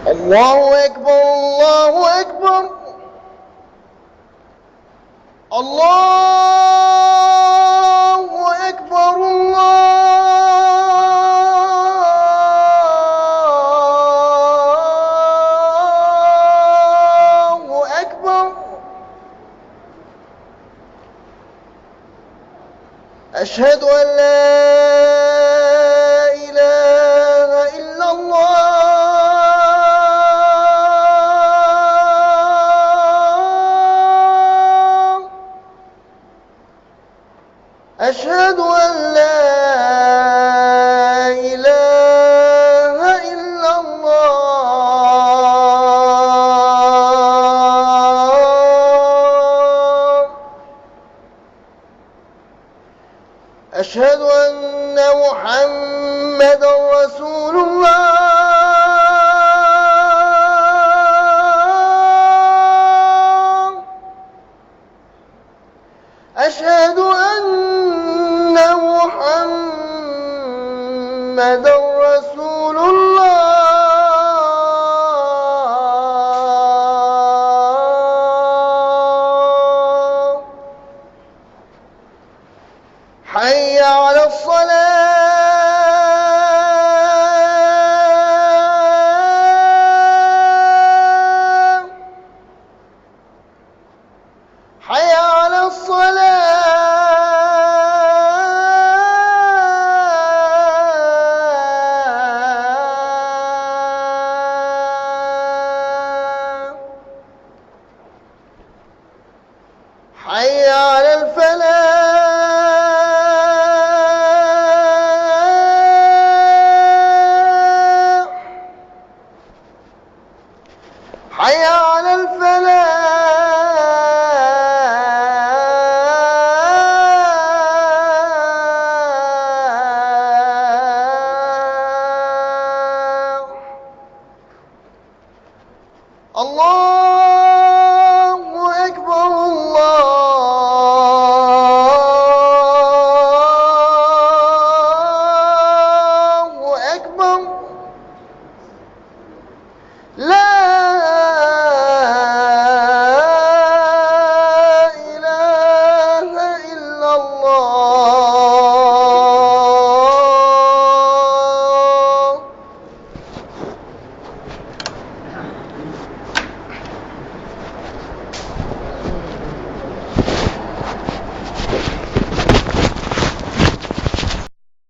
الله أكبر الله أكبر الله أكبر الله أكبر. أشهد أن لا إله إلا الله. أشهد أن لا إله إلا الله. أشهد أن محمدا رسول الله. أشهد أن محمدا رسول الله.